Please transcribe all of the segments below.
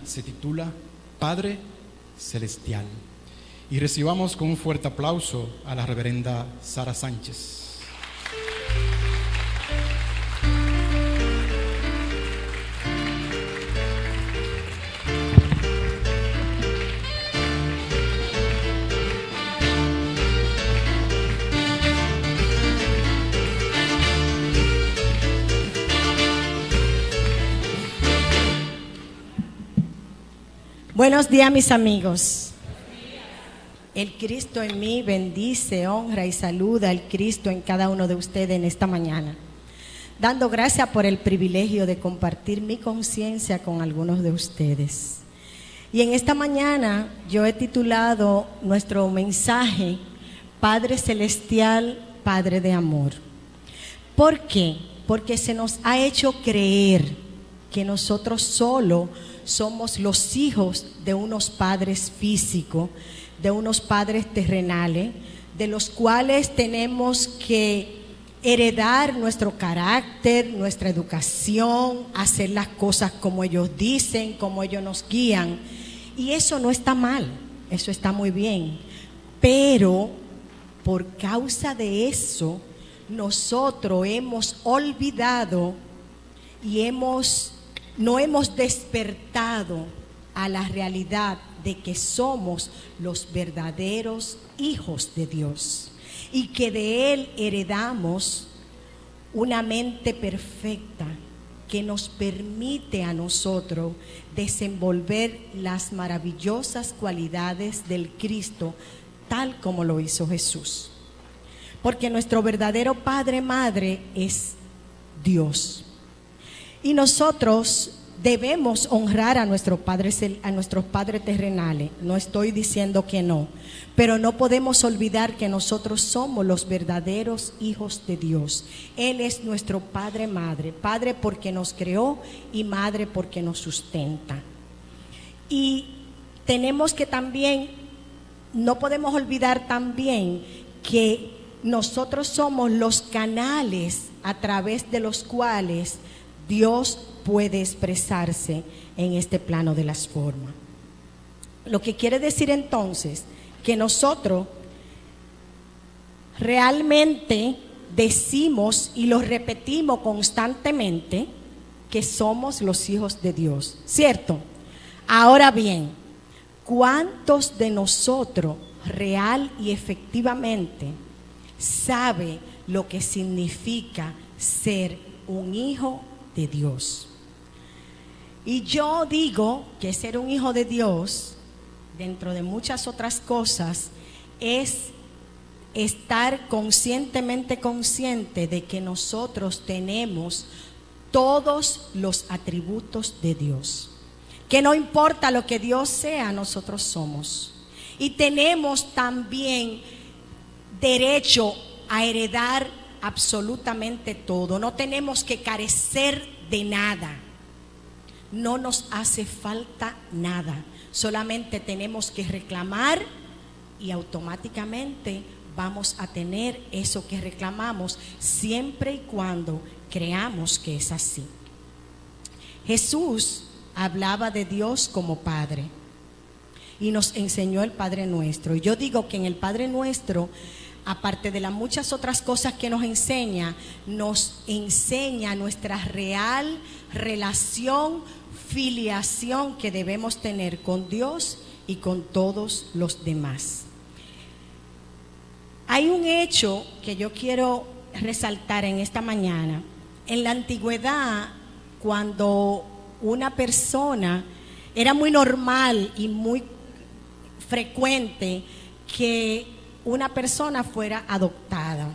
se titula Padre Celestial. Y recibamos con un fuerte aplauso a la reverenda Sara Sánchez. Buenos días, mis amigos. El Cristo en mí bendice, honra y saluda al Cristo en cada uno de ustedes en esta mañana, dando gracias por el privilegio de compartir mi conciencia con algunos de ustedes. Y en esta mañana yo he titulado nuestro mensaje Padre Celestial, Padre de Amor. ¿Por qué? Porque se nos ha hecho creer que nosotros solo somos los hijos de unos padres físicos, de unos padres terrenales, de los cuales tenemos que heredar nuestro carácter, nuestra educación, hacer las cosas como ellos dicen, como ellos nos guían. Y eso no está mal, eso está muy bien. Pero por causa de eso, nosotros hemos olvidado y no hemos despertado a la realidad de que somos los verdaderos hijos de Dios y que de Él heredamos una mente perfecta que nos permite a nosotros desenvolver las maravillosas cualidades del Cristo tal como lo hizo Jesús. Porque nuestro verdadero Padre, Madre es Dios. Y nosotros debemos honrar a nuestros padres terrenales. No estoy diciendo que no, pero no podemos olvidar que nosotros somos los verdaderos hijos de Dios. Él es nuestro Padre, Madre. Padre porque nos creó y Madre porque nos sustenta. Y tenemos que también, no podemos olvidar también que nosotros somos los canales a través de los cuales Dios puede expresarse en este plano de las formas. Lo que quiere decir entonces que nosotros realmente decimos y lo repetimos constantemente que somos los hijos de Dios, ¿cierto? Ahora bien, ¿cuántos de nosotros real y efectivamente sabe lo que significa ser un hijo de Dios? Y yo digo que ser un hijo de Dios, dentro de muchas otras cosas, es estar conscientemente consciente de que nosotros tenemos todos los atributos de Dios. Que no importa lo que Dios sea, nosotros somos. Y tenemos también derecho a heredar absolutamente todo. No tenemos que carecer de nada. No nos hace falta nada. Solamente tenemos que reclamar y automáticamente vamos a tener eso que reclamamos, siempre y cuando creamos que es así. Jesús hablaba de Dios como Padre y nos enseñó el Padre Nuestro. Y yo digo que en el Padre Nuestro, aparte de las muchas otras cosas que nos enseña nuestra real relación, filiación que debemos tener con Dios y con todos los demás. Hay un hecho que yo quiero resaltar en esta mañana. En la antigüedad, cuando una persona, era muy normal y muy frecuente que una persona fuera adoptada.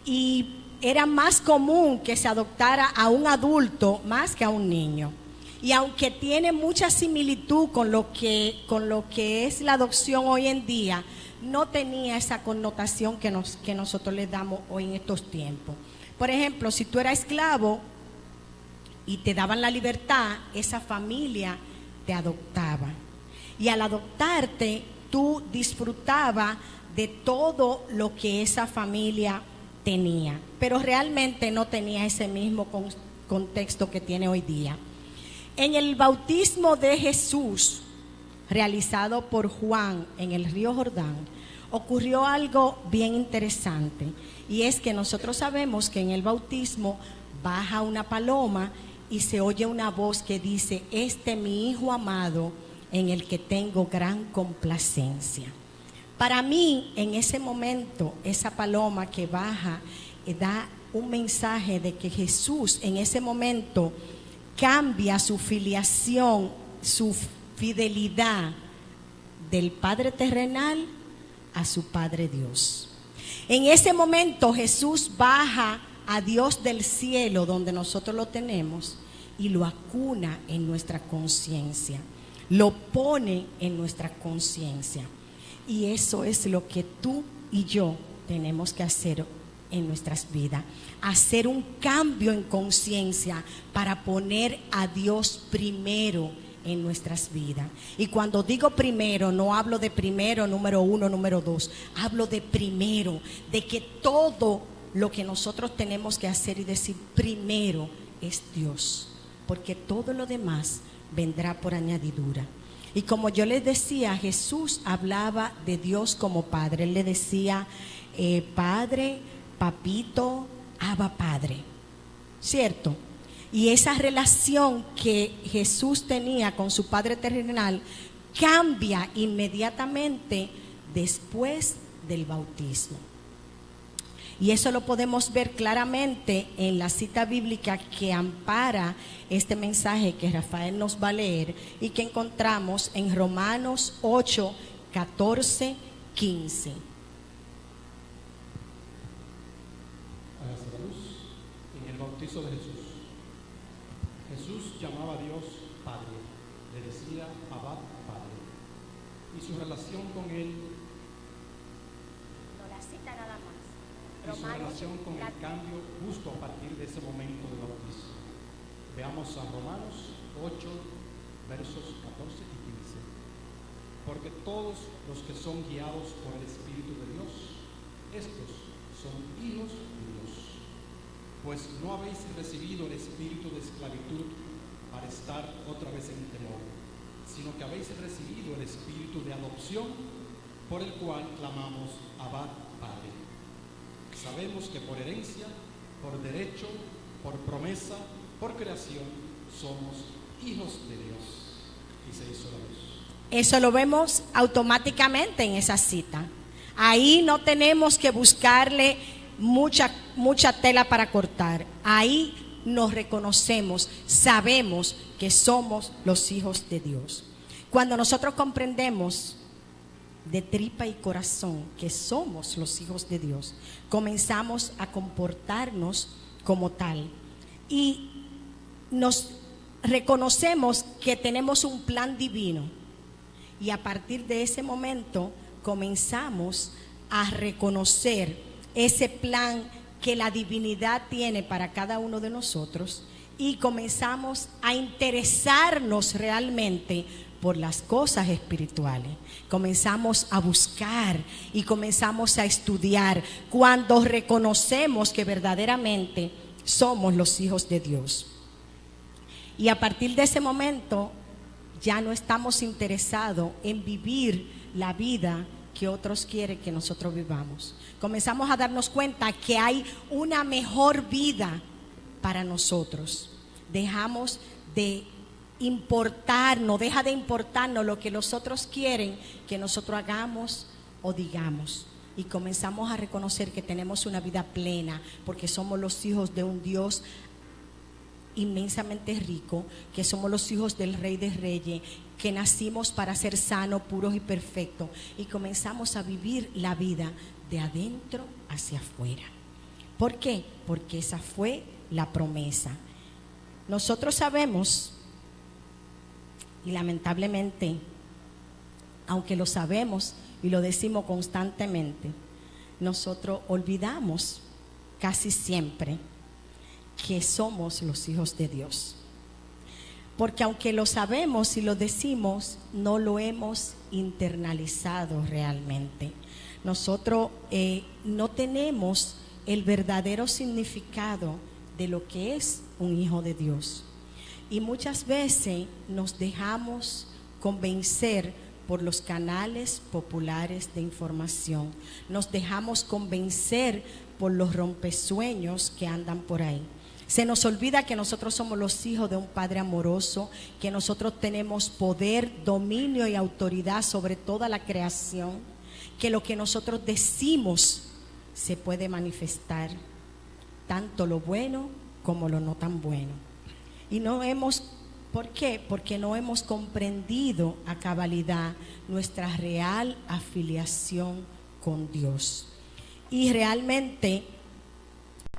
Y era más común que se adoptara a un adulto más que a un niño. Y aunque tiene mucha similitud con lo que es la adopción hoy en día, no tenía esa connotación que nosotros le damos hoy en estos tiempos. Por ejemplo, si tú eras esclavo y te daban la libertad, esa familia te adoptaba. Y al adoptarte, tú disfrutabas de todo lo que esa familia tenía, pero realmente no tenía ese mismo contexto que tiene hoy día. En el bautismo de Jesús, realizado por Juan en el río Jordán, ocurrió algo bien interesante. Y es que nosotros sabemos que en el bautismo baja una paloma y se oye una voz que dice: este es mi Hijo amado, en el que tengo gran complacencia. Para mí, en ese momento, esa paloma que baja da un mensaje de que Jesús en ese momento cambia su filiación, su fidelidad del Padre terrenal a su Padre Dios. En ese momento Jesús baja a Dios del cielo, donde nosotros lo tenemos, y lo acuna en nuestra conciencia, lo pone en nuestra conciencia. Y eso es lo que tú y yo tenemos que hacer en nuestras vidas, hacer un cambio en conciencia para poner a Dios primero en nuestras vidas. Y cuando digo primero, no hablo de primero, número 1, número 2, hablo de primero, de que todo lo que nosotros tenemos que hacer y decir primero es Dios, porque todo lo demás vendrá por añadidura. Y como yo les decía, Jesús hablaba de Dios como Padre. Él le decía Padre, Papito, Abba Padre, ¿cierto? Y esa relación que Jesús tenía con su Padre terrenal cambia inmediatamente después del bautismo. Y eso lo podemos ver claramente en la cita bíblica que ampara este mensaje que Rafael nos va a leer y que encontramos en Romanos 8, 14, 15. Hágase la luz. En el bautizo de Jesús. Jesús llamaba a Dios Padre, le decía Abba Padre, y su relación con él, No la cita nada más. y su relación con el cambio justo a partir de ese momento del bautismo. Veamos a Romanos 8, versos 14 y 15. Porque todos los que son guiados por el Espíritu de Dios, estos son hijos de Dios. Pues no habéis recibido el espíritu de esclavitud para estar otra vez en temor, sino que habéis recibido el espíritu de adopción, por el cual clamamos Abba Padre. Sabemos que por herencia, por derecho, por promesa, por creación, somos hijos de Dios. Y se hizo la luz. Eso lo vemos automáticamente en esa cita. Ahí no tenemos que buscarle mucha tela para cortar. Ahí nos reconocemos, sabemos que somos los hijos de Dios. Cuando nosotros comprendemos de tripa y corazón que somos los hijos de Dios, comenzamos a comportarnos como tal y nos reconocemos que tenemos un plan divino, y a partir de ese momento comenzamos a reconocer ese plan que la divinidad tiene para cada uno de nosotros y comenzamos a interesarnos realmente por las cosas espirituales. Comenzamos a buscar y comenzamos a estudiar cuando reconocemos que verdaderamente somos los hijos de Dios. Y a partir de ese momento ya no estamos interesados en vivir la vida que otros quieren que nosotros vivamos. Comenzamos a darnos cuenta que hay una mejor vida para nosotros. Dejamos de importarnos, deja de importarnos lo que los otros quieren que nosotros hagamos o digamos. Y comenzamos a reconocer que tenemos una vida plena porque somos los hijos de un Dios inmensamente rico, que somos los hijos del Rey de Reyes, que nacimos para ser sanos, puros y perfectos, y comenzamos a vivir la vida de adentro hacia afuera. ¿Por qué? Porque esa fue la promesa. Nosotros sabemos, y lamentablemente, aunque lo sabemos y lo decimos constantemente, nosotros olvidamos casi siempre que somos los hijos de Dios. Porque aunque lo sabemos y lo decimos, no lo hemos internalizado realmente. Nosotros no tenemos el verdadero significado de lo que es un hijo de Dios. Y muchas veces nos dejamos convencer por los canales populares de información. Nos dejamos convencer por los rompesueños que andan por ahí. Se nos olvida que nosotros somos los hijos de un Padre amoroso, que nosotros tenemos poder, dominio y autoridad sobre toda la creación, que lo que nosotros decimos se puede manifestar, tanto lo bueno como lo no tan bueno. Y no hemos, ¿por qué? Porque no hemos comprendido a cabalidad nuestra real afiliación con Dios. Y realmente,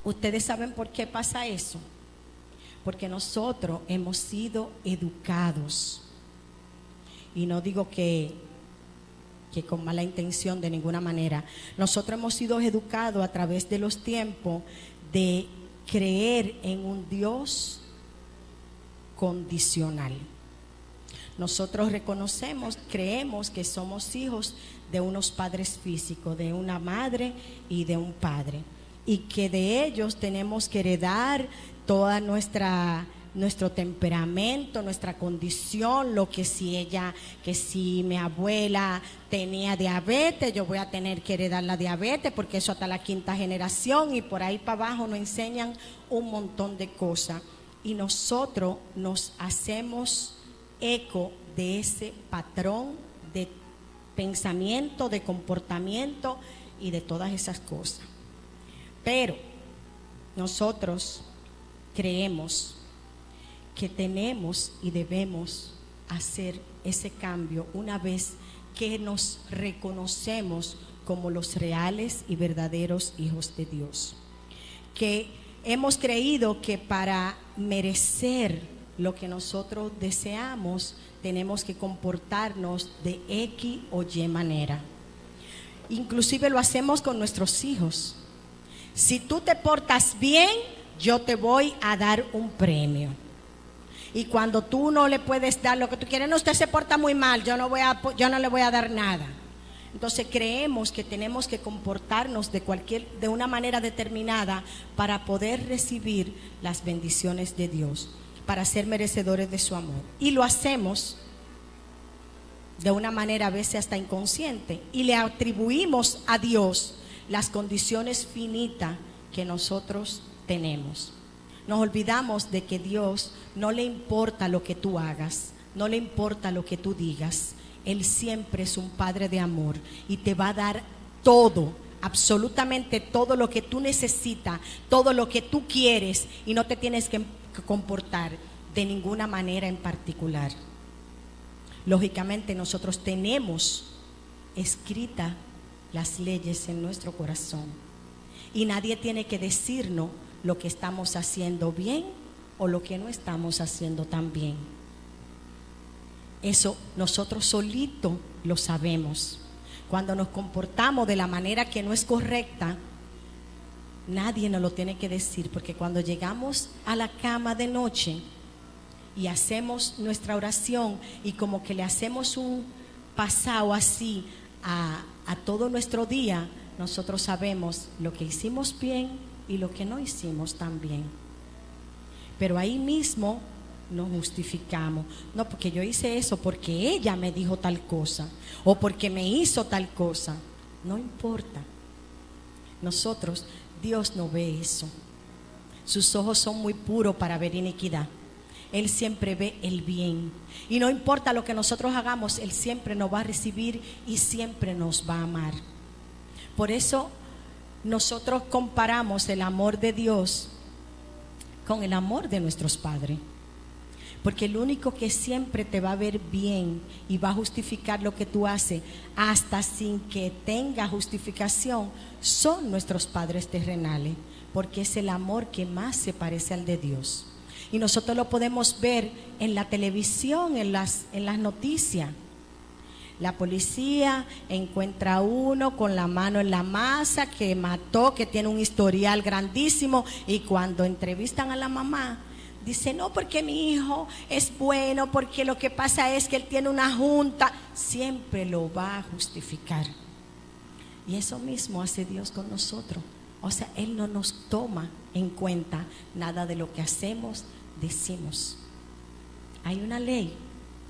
ustedes saben por qué pasa eso. Porque nosotros hemos sido educados. Y no digo que con mala intención de ninguna manera. Nosotros hemos sido educados a través de los tiempos de creer en un Dios condicional. Nosotros reconocemos, creemos que somos hijos de unos padres físicos, de una madre y de un padre, y que de ellos tenemos que heredar toda nuestro temperamento, nuestra condición, lo que si mi abuela tenía diabetes, yo voy a tener que heredar la diabetes, porque eso hasta la 5ª generación, y por ahí para abajo nos enseñan un montón de cosas, y nosotros nos hacemos eco de ese patrón de pensamiento, de comportamiento y de todas esas cosas. Pero nosotros creemos que tenemos y debemos hacer ese cambio una vez que nos reconocemos como los reales y verdaderos hijos de Dios. Que hemos creído que para merecer lo que nosotros deseamos tenemos que comportarnos de X o Y manera. Inclusive lo hacemos con nuestros hijos. Si tú te portas bien, yo te voy a dar un premio. Y cuando tú no le puedes dar lo que tú quieres, no, usted se porta muy mal, yo no le voy a dar nada. Entonces creemos que tenemos que comportarnos de una manera determinada para poder recibir las bendiciones de Dios, para ser merecedores de su amor. Y lo hacemos de una manera a veces hasta inconsciente, y le atribuimos a Dios las condiciones finitas que nosotros tenemos. Nos olvidamos de que Dios no le importa lo que tú hagas, no le importa lo que tú digas. Él siempre es un Padre de amor y te va a dar todo, absolutamente todo lo que tú necesitas, todo lo que tú quieres, y no te tienes que comportar de ninguna manera en particular. Lógicamente nosotros tenemos escritas las leyes en nuestro corazón, y nadie tiene que decirnos lo que estamos haciendo bien o lo que no estamos haciendo tan bien. Eso nosotros solitos lo sabemos. Cuando nos comportamos de la manera que no es correcta, nadie nos lo tiene que decir, porque cuando llegamos a la cama de noche y hacemos nuestra oración y como que le hacemos un pasado así a todo nuestro día, nosotros sabemos lo que hicimos bien y lo que no hicimos tan bien. Pero ahí mismo nos justificamos. No, porque yo hice eso porque ella me dijo tal cosa, o porque me hizo tal cosa. No importa. Nosotros, Dios no ve eso. Sus ojos son muy puros para ver iniquidad. Él siempre ve el bien. Y no importa lo que nosotros hagamos, Él siempre nos va a recibir y siempre nos va a amar. Por eso nosotros comparamos el amor de Dios con el amor de nuestros padres. Porque el único que siempre te va a ver bien y va a justificar lo que tú haces, hasta sin que tenga justificación, son nuestros padres terrenales. Porque es el amor que más se parece al de Dios. Y nosotros lo podemos ver en la televisión, en las noticias. La policía encuentra a uno con la mano en la masa, que mató, que tiene un historial grandísimo, y cuando entrevistan a la mamá, dice: no, porque mi hijo es bueno, porque lo que pasa es que él tiene una junta. Siempre lo va a justificar. Y eso mismo hace Dios con nosotros. O sea, Él no nos toma en cuenta nada de lo que hacemos, decimos. hay una ley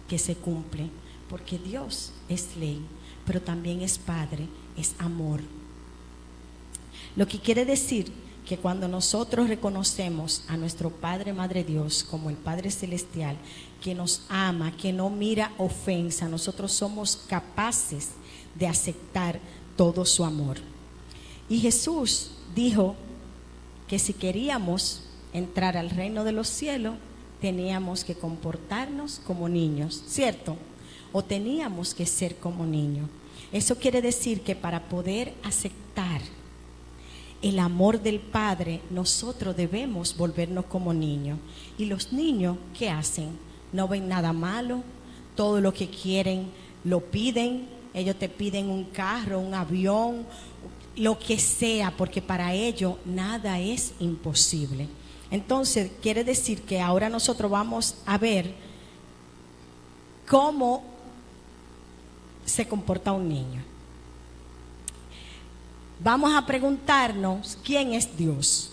que se cumple, porque Dios es ley, pero también es Padre, es amor. Lo que quiere decir que cuando nosotros reconocemos a nuestro Padre, Madre Dios, como el Padre Celestial, que nos ama, que no mira ofensa, nosotros somos capaces de aceptar todo su amor. Y Jesús dijo que si queríamos entrar al reino de los cielos, teníamos que comportarnos como niños, ¿cierto? O teníamos que ser como niños. Eso quiere decir que para poder aceptar el amor del Padre, nosotros debemos volvernos como niños. Y los niños, ¿qué hacen? No ven nada malo, todo lo que quieren lo piden. Ellos te piden un carro, un avión, lo que sea, porque para ellos nada es imposible. Entonces, quiere decir que ahora nosotros vamos a ver cómo se comporta un niño. Vamos a preguntarnos quién es Dios,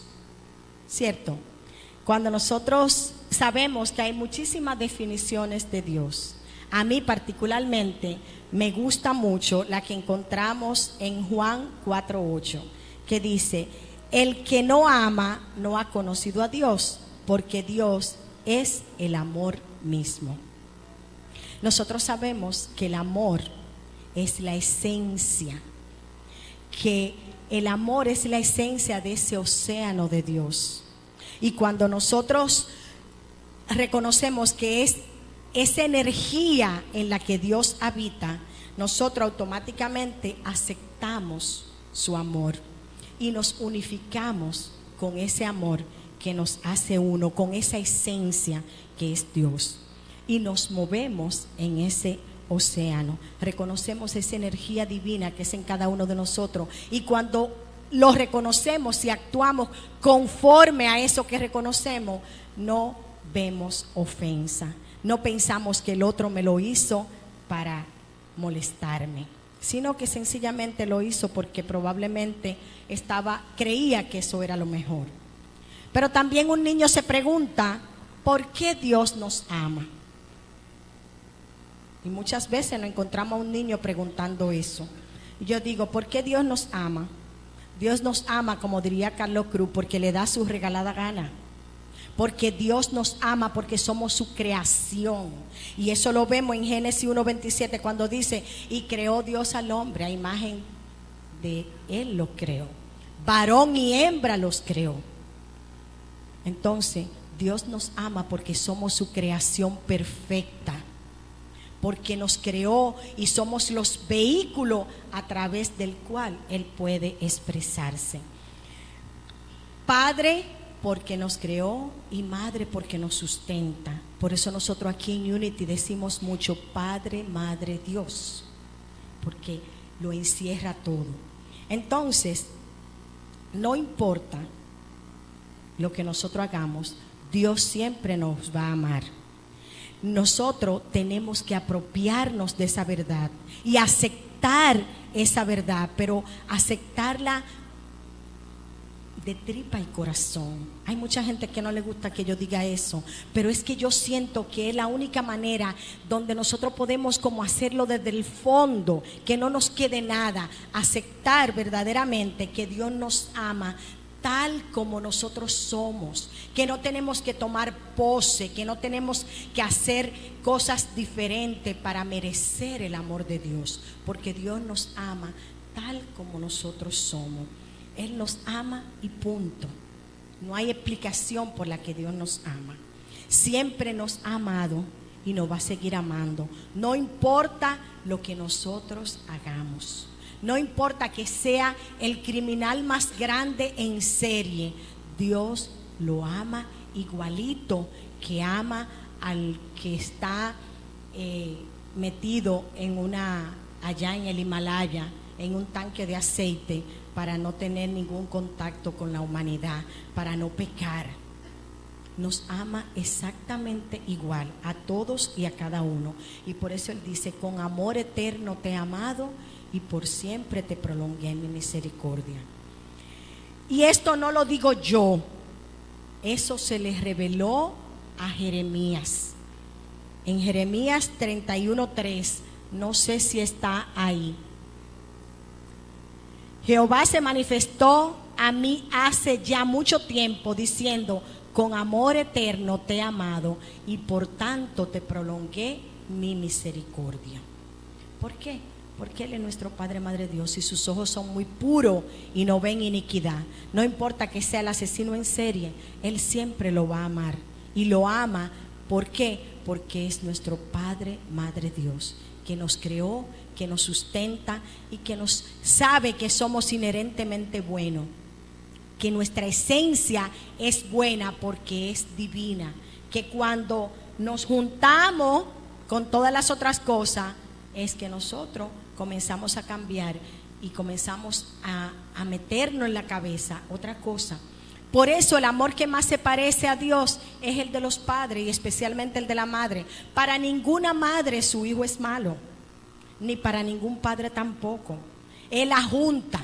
¿cierto? Cuando nosotros sabemos que hay muchísimas definiciones de Dios, a mí particularmente me gusta mucho la que encontramos en Juan 4:8, que dice: el que no ama no ha conocido a Dios, porque Dios es el amor mismo. Nosotros sabemos que el amor es la esencia, que el amor es la esencia de ese océano de Dios. Y cuando nosotros reconocemos que es esa energía en la que Dios habita, nosotros automáticamente aceptamos su amor y nos unificamos con ese amor que nos hace uno, con esa esencia que es Dios, y nos movemos en ese océano. Reconocemos esa energía divina que es en cada uno de nosotros, y cuando lo reconocemos y actuamos conforme a eso que reconocemos, no vemos ofensa, no pensamos que el otro me lo hizo para molestarme, sino que sencillamente lo hizo porque probablemente creía que eso era lo mejor. Pero también un niño se pregunta: ¿por qué Dios nos ama? Y muchas veces nos encontramos a un niño preguntando eso. Y yo digo: ¿por qué Dios nos ama? Dios nos ama, como diría Carlos Cruz, porque le da su regalada gana. Porque Dios nos ama porque somos su creación. Y eso lo vemos en Génesis 1:27, cuando dice: y creó Dios al hombre, a imagen de Él lo creó, varón y hembra los creó. Entonces Dios nos ama porque somos su creación perfecta, porque nos creó y somos los vehículos a través del cual Él puede expresarse. Padre, porque nos creó, y madre, porque nos sustenta. Por eso nosotros aquí en Unity decimos mucho Padre, Madre, Dios, porque lo encierra todo. Entonces, no importa lo que nosotros hagamos, Dios siempre nos va a amar. Nosotros tenemos que apropiarnos de esa verdad y aceptar esa verdad, pero aceptarla de tripa y corazón. Hay mucha gente que no le gusta que yo diga eso, pero es que yo siento que es la única manera donde nosotros podemos como hacerlo desde el fondo, que no nos quede nada, aceptar verdaderamente que Dios nos ama tal como nosotros somos, que no tenemos que tomar pose, que no tenemos que hacer cosas diferentes para merecer el amor de Dios, porque Dios nos ama tal como nosotros somos. Él nos ama y punto. No hay explicación por la que Dios nos ama. Siempre nos ha amado y nos va a seguir amando. No importa lo que nosotros hagamos. No importa que sea el criminal más grande en serie. Dios lo ama igualito que ama al que está metido allá en el Himalaya, en un tanque de aceite, para no tener ningún contacto con la humanidad, para no pecar. Nos ama exactamente igual a todos y a cada uno. Y por eso Él dice: con amor eterno te he amado y por siempre te prolongué en mi misericordia. Y esto no lo digo yo, eso se le reveló a Jeremías. en Jeremías 31:3. No sé si está ahí. Jehová se manifestó a mí hace ya mucho tiempo diciendo: con amor eterno te he amado y por tanto te prolongué mi misericordia. ¿Por qué? Porque Él es nuestro Padre, Madre Dios, y sus ojos son muy puros y no ven iniquidad. No importa que sea el asesino en serie, Él siempre lo va a amar. Y lo ama, ¿por qué? Porque es nuestro Padre, Madre Dios, que nos creó, que nos sustenta y que nos sabe que somos inherentemente buenos. Que nuestra esencia es buena porque es divina. Que cuando nos juntamos con todas las otras cosas, es que nosotros comenzamos a cambiar y comenzamos a meternos en la cabeza otra cosa. Por eso el amor que más se parece a Dios es el de los padres y especialmente el de la madre. Para ninguna madre su hijo es malo, ni para ningún padre tampoco. Él la junta,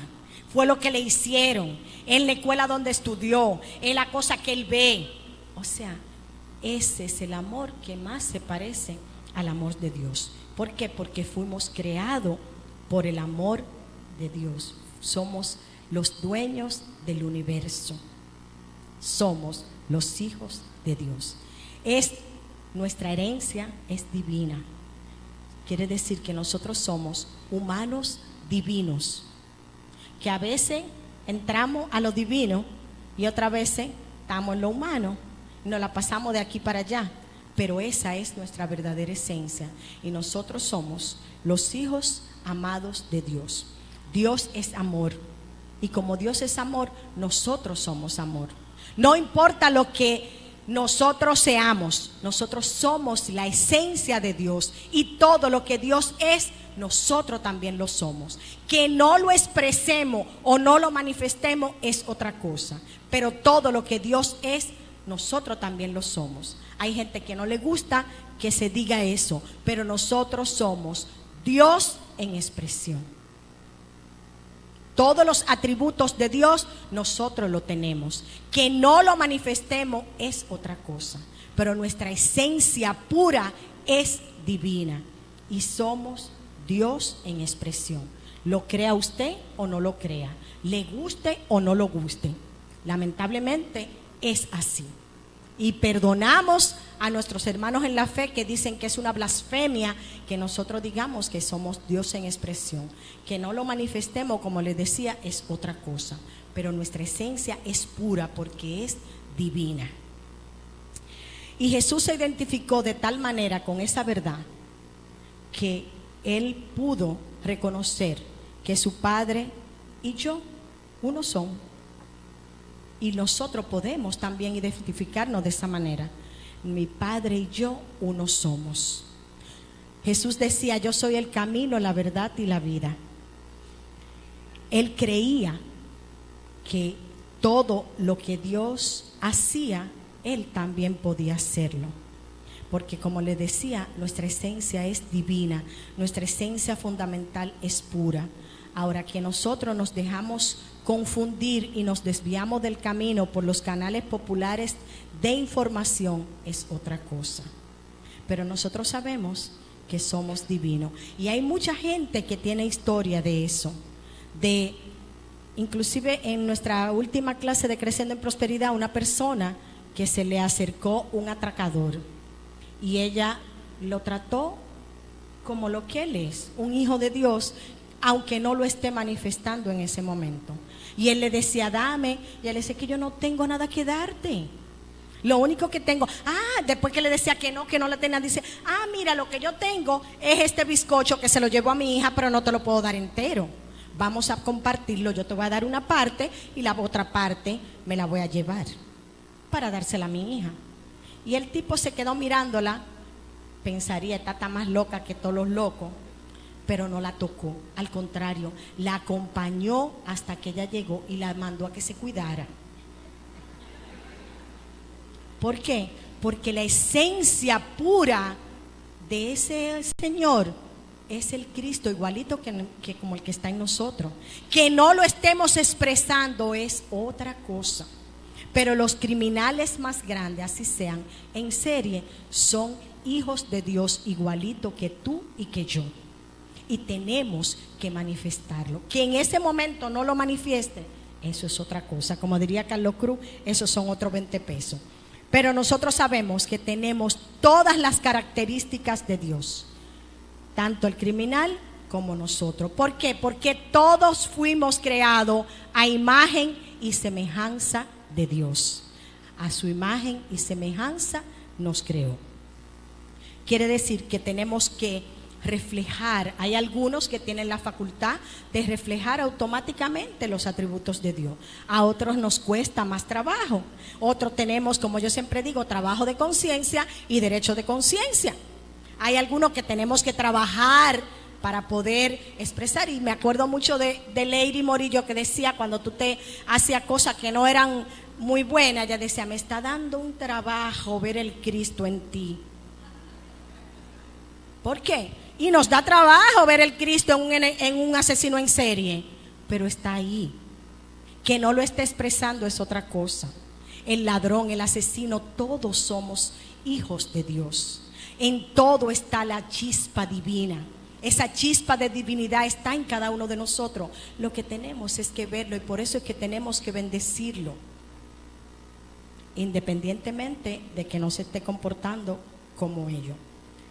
fue lo que le hicieron, en la escuela donde estudió, en la cosa que él ve. O sea, ese es el amor que más se parece al amor de Dios. ¿Por qué? Porque fuimos creados por el amor de Dios. Somos los dueños del universo. Somos los hijos de Dios. Nuestra herencia es divina. Quiere decir que nosotros somos humanos divinos. Que a veces entramos a lo divino y otras veces estamos en lo humano. Nos la pasamos de aquí para allá. Pero esa es nuestra verdadera esencia. Y nosotros somos los hijos amados de Dios. Dios es amor. Y como Dios es amor, nosotros somos amor. No importa lo que nosotros seamos, nosotros somos la esencia de Dios. Y todo lo que Dios es, nosotros también lo somos. Que no lo expresemos o no lo manifestemos es otra cosa. Pero todo lo que Dios es, nosotros también lo somos. Hay gente que no le gusta que se diga eso, pero nosotros somos Dios en expresión. Todos los atributos de Dios nosotros lo tenemos. Que no lo manifestemos es otra cosa, pero nuestra esencia pura es divina y somos Dios en expresión. Lo crea usted o no lo crea, le guste o no lo guste, lamentablemente es así. Y perdonamos a nuestros hermanos en la fe que dicen que es una blasfemia que nosotros digamos que somos Dios en expresión. Que no lo manifestemos, como les decía, es otra cosa. Pero nuestra esencia es pura porque es divina. Y Jesús se identificó de tal manera con esa verdad que Él pudo reconocer que su Padre y yo uno son. Y nosotros podemos también identificarnos de esa manera. Mi Padre y yo uno somos. Jesús decía: yo soy el camino, la verdad y la vida. Él creía que todo lo que Dios hacía, Él también podía hacerlo. Porque como le decía, nuestra esencia es divina, nuestra esencia fundamental es pura. Ahora que nosotros nos dejamos confundir y nos desviamos del camino por los canales populares de información es otra cosa. Pero nosotros sabemos que somos divinos. Y hay mucha gente que tiene historia de eso. Inclusive en nuestra última clase de Creciendo en Prosperidad, una persona que se le acercó un atracador. Y ella lo trató como lo que él es, un hijo de Dios, aunque no lo esté manifestando en ese momento. Y él le decía: dame. Y él le decía: que yo no tengo nada que darte. Lo único que tengo, después que le decía que no le tenía, dice: mira, lo que yo tengo es este bizcocho que se lo llevo a mi hija, pero no te lo puedo dar entero. Vamos a compartirlo, yo te voy a dar una parte y la otra parte me la voy a llevar para dársela a mi hija. Y el tipo se quedó mirándola, pensaría: está más loca que todos los locos. Pero no la tocó, al contrario, la acompañó hasta que ella llegó y la mandó a que se cuidara. ¿Por qué? Porque la esencia pura de ese Señor es el Cristo, igualito que como el que está en nosotros. Que no lo estemos expresando es otra cosa. Pero los criminales más grandes, así sean, en serie, son hijos de Dios igualito que tú y que yo. Y tenemos que manifestarlo. Que en ese momento no lo manifieste, eso es otra cosa. Como diría Carlos Cruz, esos son otros 20 pesos. Pero nosotros sabemos que tenemos todas las características de Dios, tanto el criminal como nosotros. ¿Por qué? Porque todos fuimos creados a imagen y semejanza de Dios. A su imagen y semejanza nos creó. Quiere decir que tenemos que reflejar. Hay algunos que tienen la facultad de reflejar automáticamente los atributos de Dios. A otros nos cuesta más trabajo. Otros tenemos, como yo siempre digo, trabajo de conciencia y derecho de conciencia. Hay algunos que tenemos que trabajar para poder expresar. Y me acuerdo mucho de Lady Morillo, que decía, cuando tú te hacías cosas que no eran muy buenas, ella decía, me está dando un trabajo ver el Cristo en ti. ¿Por qué? Y nos da trabajo ver el Cristo en un asesino en serie, pero está ahí. Que no lo esté expresando es otra cosa. El ladrón, el asesino, todos somos hijos de Dios. En todo está la chispa divina. Esa chispa de divinidad está en cada uno de nosotros. Lo que tenemos es que verlo, y por eso es que tenemos que bendecirlo, independientemente de que no se esté comportando como ellos.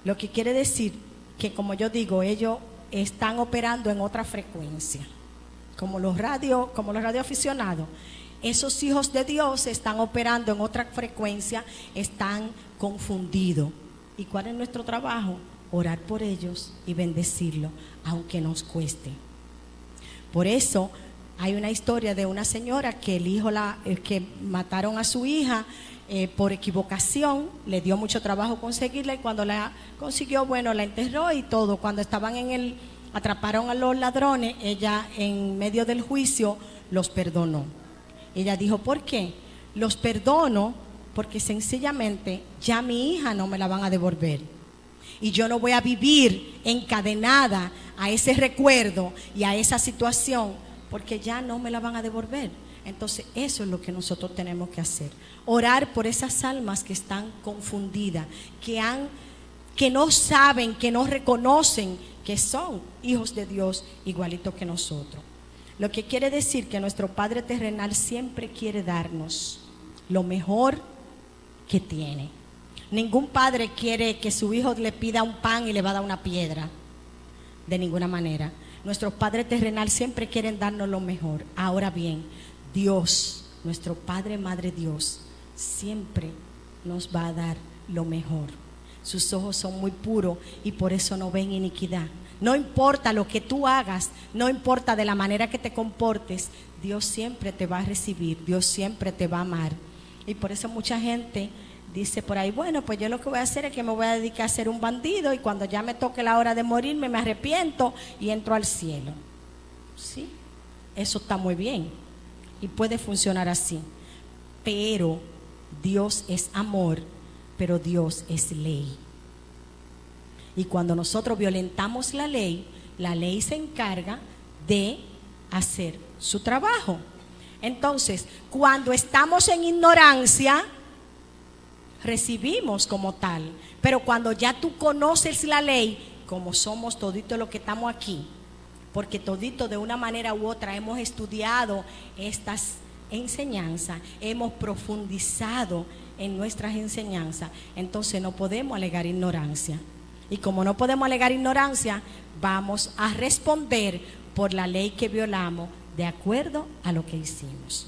Lo que quiere decir que, como yo digo, ellos están operando en otra frecuencia, como los radioaficionados. Esos hijos de Dios están operando en otra frecuencia, están confundidos. ¿Y cuál es nuestro trabajo? Orar por ellos y bendecirlos, aunque nos cueste. Por eso hay una historia de una señora que que mataron a su hija por equivocación. Le dio mucho trabajo conseguirla, y cuando la consiguió, bueno, la enterró y todo. Cuando estaban atraparon a los ladrones, ella en medio del juicio los perdonó. Ella dijo, ¿por qué? Los perdono porque sencillamente ya mi hija no me la van a devolver. Y yo no voy a vivir encadenada a ese recuerdo y a esa situación, porque ya no me la van a devolver. Entonces eso es lo que nosotros tenemos que hacer. Orar por esas almas que están confundidas, que no saben, que no reconocen que son hijos de Dios igualitos que nosotros. Lo que quiere decir que nuestro Padre terrenal siempre quiere darnos lo mejor que tiene. Ningún padre quiere que su hijo le pida un pan y le va a dar una piedra. De ninguna manera. Nuestros padres terrenal siempre quieren darnos lo mejor. Ahora bien, Dios, nuestro Padre, Madre Dios, siempre nos va a dar lo mejor. Sus ojos son muy puros y por eso no ven iniquidad. No importa lo que tú hagas, no importa de la manera que te comportes, Dios siempre te va a recibir, Dios siempre te va a amar. Y por eso mucha gente dice por ahí, bueno, pues yo lo que voy a hacer es que me voy a dedicar a ser un bandido, y cuando ya me toque la hora de morirme me arrepiento y entro al cielo. Sí, eso está muy bien y puede funcionar así, pero Dios es amor, pero Dios es ley. Y cuando nosotros violentamos la ley se encarga de hacer su trabajo. Entonces, cuando estamos en ignorancia, recibimos como tal. Pero cuando ya tú conoces la ley, como somos toditos los que estamos aquí, porque toditos de una manera u otra hemos estudiado estas enseñanzas, hemos profundizado en nuestras enseñanzas, entonces no podemos alegar ignorancia. Y como no podemos alegar ignorancia, vamos a responder por la ley que violamos de acuerdo a lo que hicimos.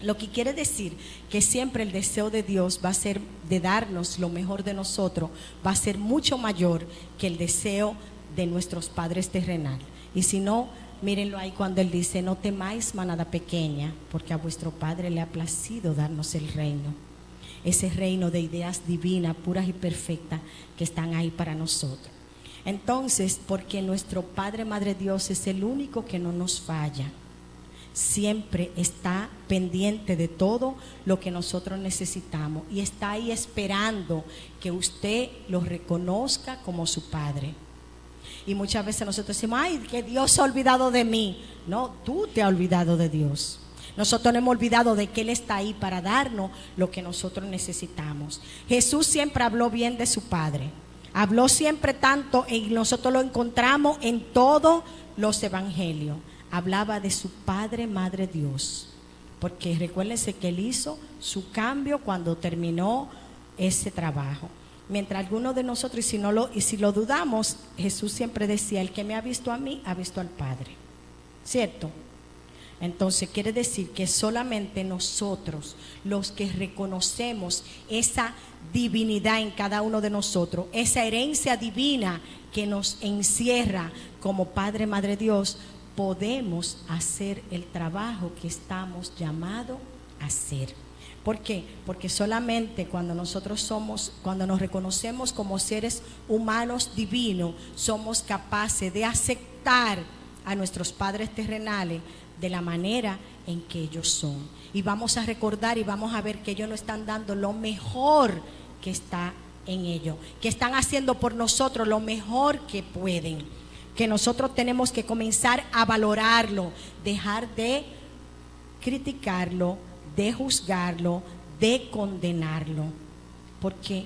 Lo que quiere decir que siempre el deseo de Dios va a ser de darnos lo mejor de nosotros, va a ser mucho mayor que el deseo de nuestros padres terrenales. Y si no, mírenlo ahí cuando Él dice, no temáis manada pequeña, porque a vuestro Padre le ha placido darnos el reino. Ese reino de ideas divinas, puras y perfectas, que están ahí para nosotros. Entonces, porque nuestro Padre, Madre Dios es el único que no nos falla, siempre está pendiente de todo lo que nosotros necesitamos y está ahí esperando que usted lo reconozca como su Padre. Y muchas veces nosotros decimos, ay, que Dios se ha olvidado de mí. No, tú te has olvidado de Dios. Nosotros no hemos olvidado de que Él está ahí para darnos lo que nosotros necesitamos. Jesús siempre habló bien de su Padre. Habló siempre tanto, y nosotros lo encontramos en todos los evangelios. Hablaba de su Padre, Madre Dios. Porque recuérdense que Él hizo su cambio cuando terminó ese trabajo. Mientras algunos de nosotros, y si lo dudamos, Jesús siempre decía: el que me ha visto a mí, ha visto al Padre. ¿Cierto? Entonces quiere decir que solamente nosotros, los que reconocemos esa divinidad en cada uno de nosotros, esa herencia divina que nos encierra como Padre, Madre Dios, podemos hacer el trabajo que estamos llamados a hacer. ¿Por qué? Porque solamente cuando cuando nos reconocemos como seres humanos divinos, somos capaces de aceptar a nuestros padres terrenales de la manera en que ellos son. Y vamos a recordar y vamos a ver que ellos nos están dando lo mejor que está en ellos, que están haciendo por nosotros lo mejor que pueden, que nosotros tenemos que comenzar a valorarlo, dejar de criticarlo, de juzgarlo, de condenarlo, porque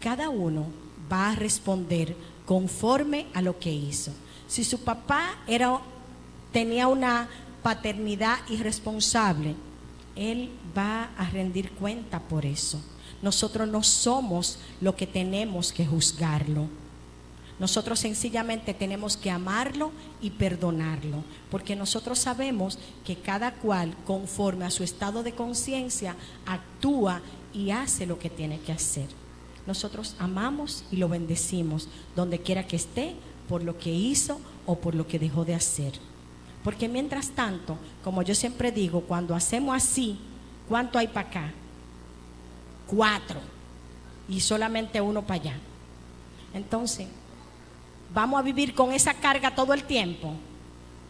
cada uno va a responder conforme a lo que hizo. Si su papá tenía una paternidad irresponsable, él va a rendir cuenta por eso. Nosotros no somos lo que tenemos que juzgarlo. Nosotros sencillamente tenemos que amarlo y perdonarlo, porque nosotros sabemos que cada cual, conforme a su estado de conciencia, actúa y hace lo que tiene que hacer. Nosotros amamos y lo bendecimos donde quiera que esté, por lo que hizo o por lo que dejó de hacer. Porque mientras tanto, como yo siempre digo, cuando hacemos así, ¿cuánto hay para acá? 4, y solamente 1 para allá. Entonces, ¿vamos a vivir con esa carga todo el tiempo?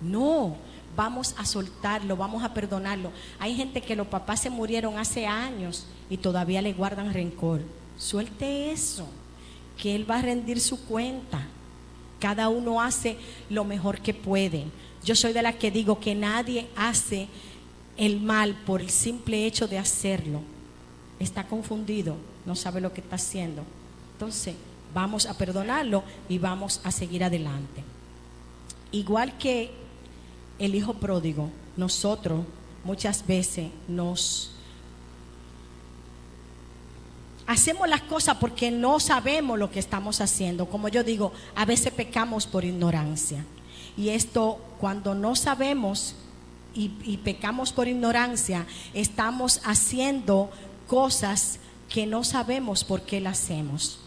No, vamos a soltarlo, vamos a perdonarlo. Hay gente que los papás se murieron hace años y todavía le guardan rencor. Suelte eso, que Él va a rendir su cuenta. Cada uno hace lo mejor que puede. Yo soy de las que digo que nadie hace el mal por el simple hecho de hacerlo. Está confundido, no sabe lo que está haciendo. Entonces, vamos a perdonarlo y vamos a seguir adelante. Igual que el hijo pródigo, nosotros muchas veces hacemos las cosas porque no sabemos lo que estamos haciendo. Como yo digo, a veces pecamos por ignorancia. Y esto, cuando no sabemos y pecamos por ignorancia, estamos haciendo cosas que no sabemos por qué las hacemos.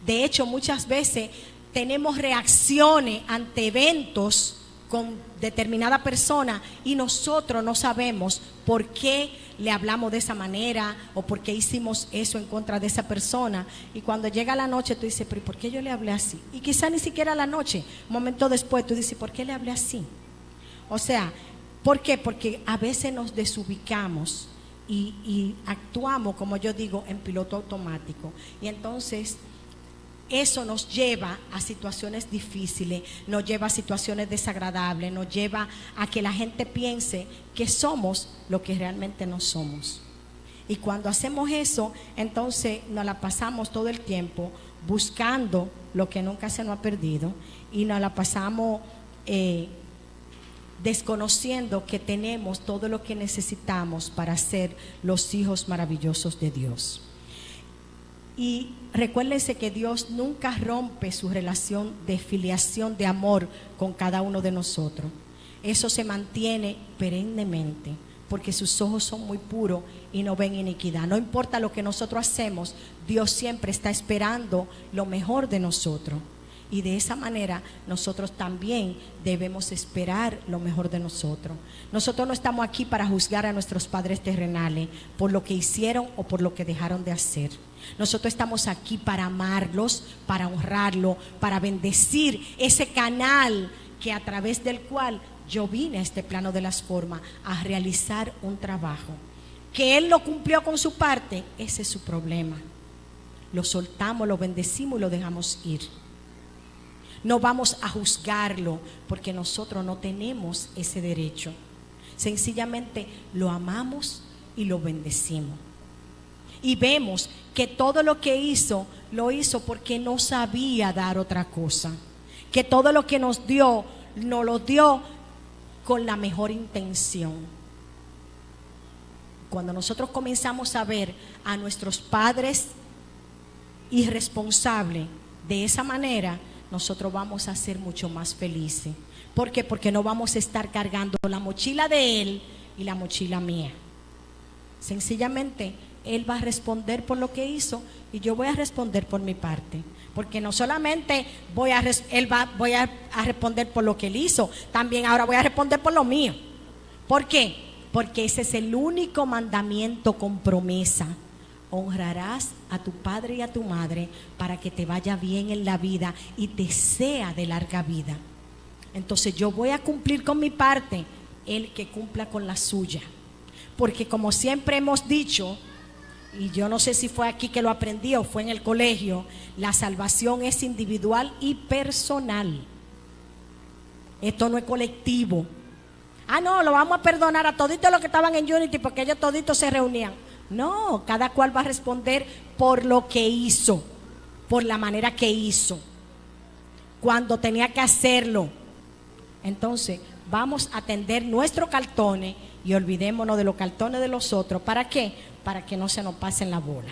De hecho, muchas veces tenemos reacciones ante eventos con determinada persona y nosotros no sabemos por qué le hablamos de esa manera o por qué hicimos eso en contra de esa persona. Y cuando llega la noche tú dices, pero ¿por qué yo le hablé así? Y quizá ni siquiera la noche, un momento después tú dices, ¿por qué le hablé así? O sea, ¿por qué? Porque a veces nos desubicamos y actuamos, como yo digo, en piloto automático. Y entonces eso nos lleva a situaciones difíciles, nos lleva a situaciones desagradables, nos lleva a que la gente piense que somos lo que realmente no somos. Y cuando hacemos eso, entonces nos la pasamos todo el tiempo buscando lo que nunca se nos ha perdido y nos la pasamos desconociendo que tenemos todo lo que necesitamos para ser los hijos maravillosos de Dios. Y recuérdense que Dios nunca rompe su relación de filiación, de amor con cada uno de nosotros. Eso se mantiene perennemente, porque sus ojos son muy puros y no ven iniquidad. No importa lo que nosotros hacemos, Dios siempre está esperando lo mejor de nosotros. Y de esa manera nosotros también debemos esperar lo mejor de nosotros. Nosotros no estamos aquí para juzgar a nuestros padres terrenales por lo que hicieron o por lo que dejaron de hacer. Nosotros estamos aquí para amarlos, para honrarlo, para bendecir ese canal que a través del cual yo vine a este plano de las formas a realizar un trabajo. Que Él lo cumplió con su parte, ese es su problema. Lo soltamos, lo bendecimos y lo dejamos ir. No vamos a juzgarlo porque nosotros no tenemos ese derecho. sencillamente lo amamos y lo bendecimos. Y vemos que todo lo que hizo, lo hizo porque no sabía dar otra cosa. Que todo lo que nos dio, nos lo dio con la mejor intención. Cuando nosotros comenzamos a ver a nuestros padres irresponsables de esa manera, nosotros vamos a ser mucho más felices. ¿Por qué? Porque no vamos a estar cargando la mochila de él y la mochila mía. Sencillamente, él va a responder por lo que hizo y yo voy a responder por mi parte. Porque no solamente voy a responder por lo que él hizo, también ahora voy a responder por lo mío. ¿Por qué? Porque ese es el único mandamiento con promesa. Honrarás a tu padre y a tu madre para que te vaya bien en la vida y te sea de larga vida. Entonces yo voy a cumplir con mi parte, él que cumpla con la suya. Porque como siempre hemos dicho, y yo no sé si fue aquí que lo aprendí o fue en el colegio, la salvación es individual y personal. Esto no es colectivo. No, lo vamos a perdonar a toditos los que estaban en Unity porque ellos toditos se reunían. No, cada cual va a responder por lo que hizo, por la manera que hizo, cuando tenía que hacerlo. Entonces, vamos a atender nuestros cartones y olvidémonos de los cartones de los otros. ¿Para qué? Para que no se nos pasen la bola.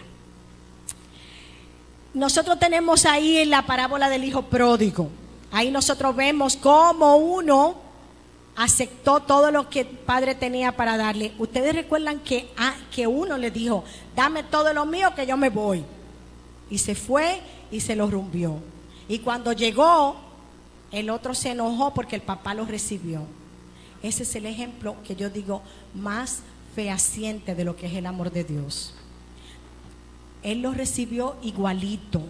Nosotros tenemos ahí en la parábola del hijo pródigo. Ahí nosotros vemos cómo uno aceptó todo lo que el padre tenía para darle. Ustedes recuerdan que uno le dijo: dame todo lo mío que yo me voy. Y se fue y se lo rumbió. Y cuando llegó, el otro se enojó porque el papá lo recibió. Ese es el ejemplo que yo digo más fehaciente de lo que es el amor de Dios. Él lo recibió igualito.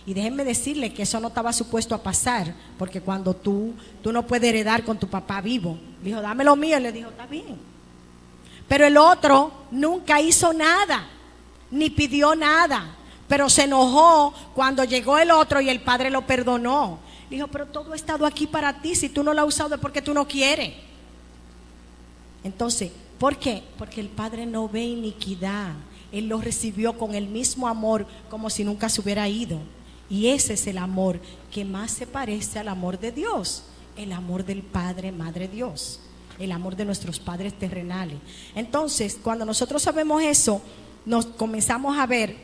Y déjenme decirle que eso no estaba supuesto a pasar, porque cuando tú no puedes heredar con tu papá vivo. Dijo: dame lo mío. Y le dijo: está bien. Pero el otro nunca hizo nada, ni pidió nada, pero se enojó cuando llegó el otro y el padre lo perdonó. Dijo: pero todo ha estado aquí para ti, si tú no lo has usado es porque tú no quieres. Entonces, ¿por qué? Porque el padre no ve iniquidad. Él lo recibió con el mismo amor, como si nunca se hubiera ido. Y ese es el amor que más se parece al amor de Dios, el amor del Padre, Madre Dios, el amor de nuestros padres terrenales. Entonces, cuando nosotros sabemos eso, nos comenzamos a ver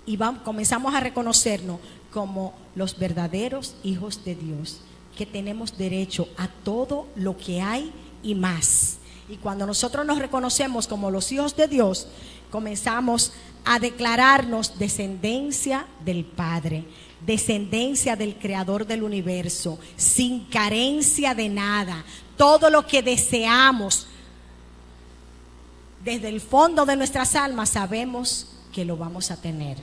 y comenzamos a reconocernos como los verdaderos hijos de Dios, que tenemos derecho a todo lo que hay y más. Y cuando nosotros nos reconocemos como los hijos de Dios, comenzamos a declararnos descendencia del Padre, descendencia del Creador del universo, sin carencia de nada. Todo lo que deseamos desde el fondo de nuestras almas, sabemos que lo vamos a tener.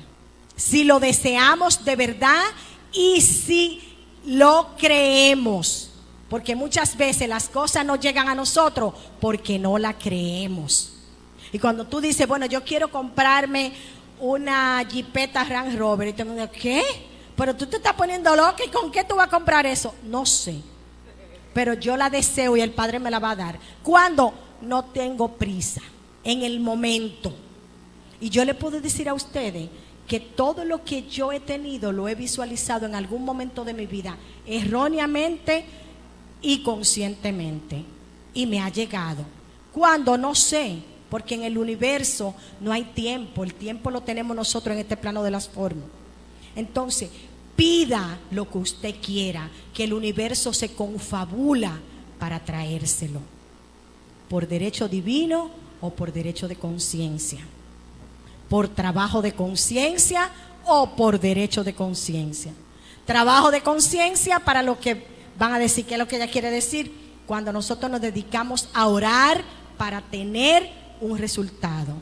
Si lo deseamos de verdad y si lo creemos. Porque muchas veces las cosas no llegan a nosotros porque no la creemos. Y cuando tú dices: bueno, yo quiero comprarme una Jeepeta Range Rover, y te digo: ¿qué? Pero tú te estás poniendo loca, ¿y con qué tú vas a comprar eso? No sé, pero yo la deseo y el Padre me la va a dar. ¿Cuándo? No tengo prisa, en el momento. Y yo le puedo decir a ustedes que todo lo que yo he tenido lo he visualizado en algún momento de mi vida, erróneamente y conscientemente, y me ha llegado. ¿Cuándo? No sé, porque en el universo no hay tiempo. El tiempo lo tenemos nosotros en este plano de las formas. Entonces, pida lo que usted quiera, que el universo se confabula para traérselo, por derecho divino o por derecho de conciencia, por trabajo de conciencia o por derecho de conciencia. Trabajo de conciencia, para lo que van a decir qué es lo que ella quiere decir, cuando nosotros nos dedicamos a orar para tener un resultado.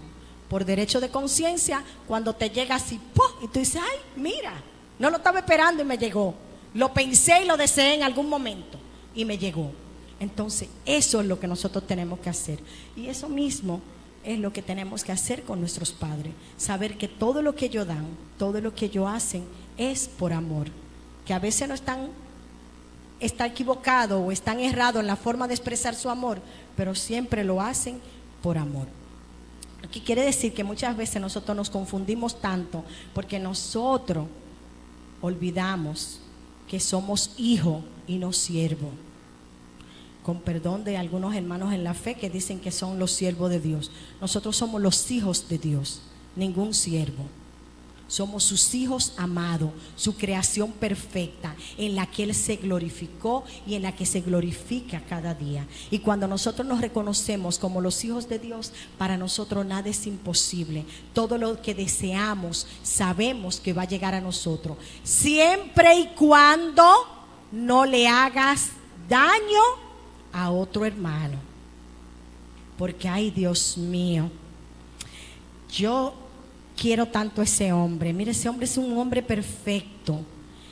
Por derecho de conciencia, cuando te llega así, ¡pum!, y tú dices: ay, mira, no lo estaba esperando y me llegó. Lo pensé y lo deseé en algún momento y me llegó. Entonces, eso es lo que nosotros tenemos que hacer. Y eso mismo es lo que tenemos que hacer con nuestros padres. Saber que todo lo que ellos dan, todo lo que ellos hacen es por amor. Que a veces no están está equivocado o están errados en la forma de expresar su amor, pero siempre lo hacen por amor. Aquí quiere decir que muchas veces nosotros nos confundimos tanto porque nosotros olvidamos que somos hijo y no siervo. Con perdón de algunos hermanos en la fe que dicen que son los siervos de Dios. Nosotros somos los hijos de Dios, ningún siervo. Somos sus hijos amados, su creación perfecta, en la que Él se glorificó y en la que se glorifica cada día. Y cuando nosotros nos reconocemos como los hijos de Dios, para nosotros nada es imposible. Todo lo que deseamos, sabemos que va a llegar a nosotros, siempre y cuando no le hagas daño a otro hermano. Porque, ay, Dios mío, yo quiero tanto a ese hombre. Mire, ese hombre es un hombre perfecto.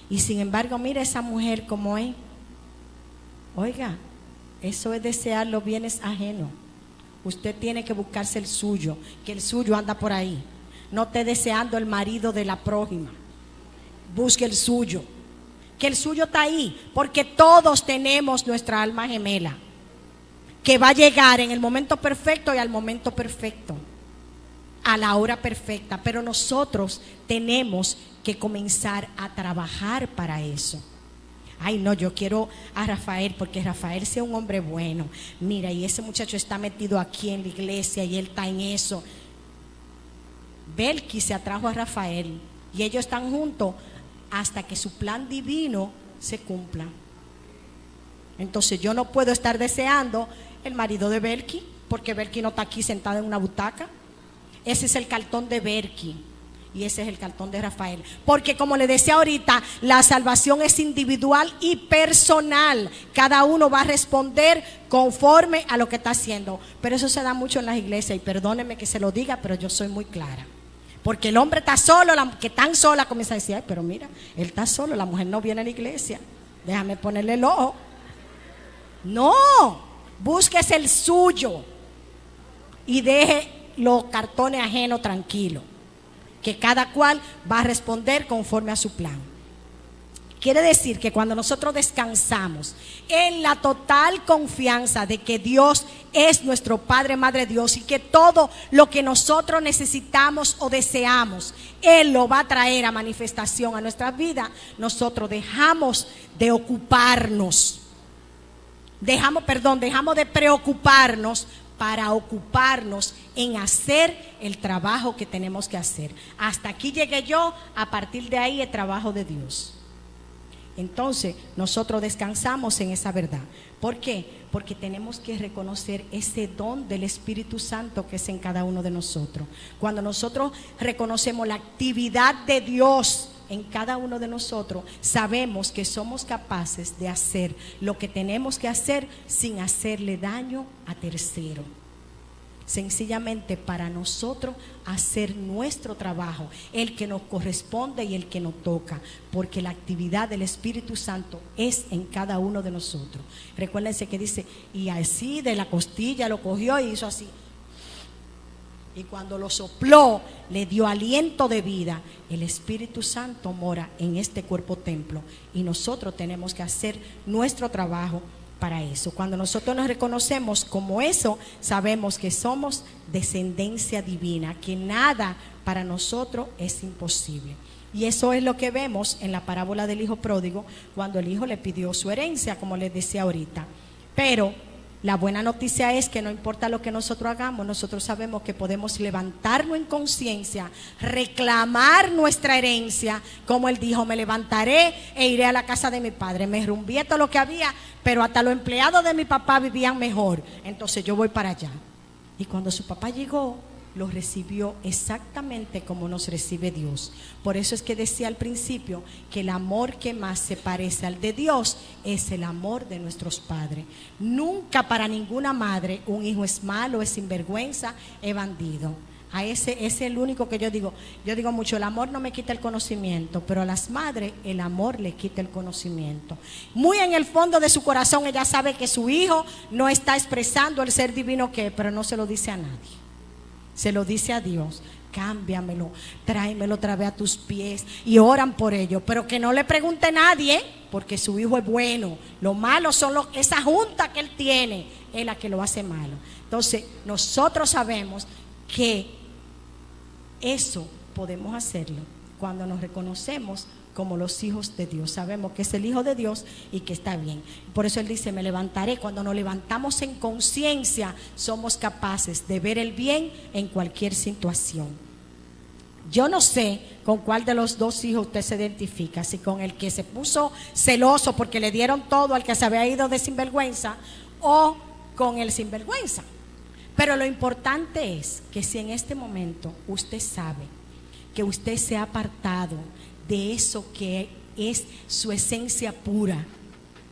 Y sin embargo, mire esa mujer como es. Oiga, eso es desear los bienes ajenos. Usted tiene que buscarse el suyo, que el suyo anda por ahí. No esté deseando el marido de la prójima. Busque el suyo, que el suyo está ahí, porque todos tenemos nuestra alma gemela, que va a llegar en el momento perfecto y al momento perfecto, a la hora perfecta. Pero nosotros tenemos que comenzar a trabajar para eso. Ay, no, yo quiero a Rafael porque Rafael sea un hombre bueno. Mira, y ese muchacho está metido aquí en la iglesia y él está en eso. Belki se atrajo a Rafael y ellos están juntos hasta que su plan divino se cumpla. Entonces yo no puedo estar deseando el marido de Belki, porque Belki no está aquí sentada en una butaca. Ese es el cartón de Belki y ese es el cartón de Rafael, porque como le decía ahorita, la salvación es individual y personal. Cada uno va a responder conforme a lo que está haciendo. Pero eso se da mucho en las iglesias, y perdónenme que se lo diga, pero yo soy muy clara. Porque el hombre está solo, la que tan sola comienza a decir, ay, pero mira, él está solo, la mujer no viene a la iglesia, déjame ponerle el ojo. No, búsquese el suyo y deje los cartones ajenos tranquilos, que cada cual va a responder conforme a su plan. Quiere decir que cuando nosotros descansamos en la total confianza de que Dios es nuestro Padre, Madre Dios, y que todo lo que nosotros necesitamos o deseamos, Él lo va a traer a manifestación a nuestra vida, nosotros dejamos de ocuparnos, dejamos de preocuparnos para ocuparnos en hacer el trabajo que tenemos que hacer. Hasta aquí llegué yo, a partir de ahí el trabajo de Dios. Entonces nosotros descansamos en esa verdad. ¿Por qué? Porque tenemos que reconocer ese don del Espíritu Santo que es en cada uno de nosotros. Cuando nosotros reconocemos la actividad de Dios en cada uno de nosotros, sabemos que somos capaces de hacer lo que tenemos que hacer sin hacerle daño a tercero. Sencillamente para nosotros hacer nuestro trabajo, el que nos corresponde y el que nos toca, porque la actividad del Espíritu Santo es en cada uno de nosotros. Recuérdense que dice, y así de la costilla lo cogió y hizo así, y cuando lo sopló le dio aliento de vida. El Espíritu Santo mora en este cuerpo templo y nosotros tenemos que hacer nuestro trabajo para eso. Cuando nosotros nos reconocemos como eso, sabemos que somos descendencia divina, que nada para nosotros es imposible. Y eso es lo que vemos en la parábola del hijo pródigo, cuando el hijo le pidió su herencia, como les decía ahorita. Pero la buena noticia es que no importa lo que nosotros hagamos, nosotros sabemos que podemos levantarnos en conciencia, reclamar nuestra herencia, como él dijo, me levantaré e iré a la casa de mi padre. Me rumbié todo lo que había, pero hasta los empleados de mi papá vivían mejor, entonces yo voy para allá. Y cuando su papá llegó, lo recibió exactamente como nos recibe Dios. Por eso es que decía al principio que el amor que más se parece al de Dios es el amor de nuestros padres. Nunca para ninguna madre un hijo es malo, es sinvergüenza, es bandido. A ese es el único que yo digo mucho, el amor no me quita el conocimiento, pero a las madres el amor le quita el conocimiento. Muy en el fondo de su corazón ella sabe que su hijo no está expresando el ser divino que es, pero no se lo dice a nadie. Se lo dice a Dios, cámbiamelo, tráemelo otra vez a tus pies, y oran por ello, pero que no le pregunte a nadie, porque su hijo es bueno. Lo malo son esa junta que él tiene, es la que lo hace malo. Entonces nosotros sabemos que eso podemos hacerlo cuando nos reconocemos como los hijos de Dios. Sabemos que es el Hijo de Dios y que está bien. Por eso Él dice, me levantaré. Cuando nos levantamos en conciencia, somos capaces de ver el bien en cualquier situación. Yo no sé con cuál de los dos hijos usted se identifica, si con el que se puso celoso porque le dieron todo al que se había ido de sinvergüenza, o con el sinvergüenza. Pero lo importante es que si en este momento usted sabe que usted se ha apartado de eso que es su esencia pura,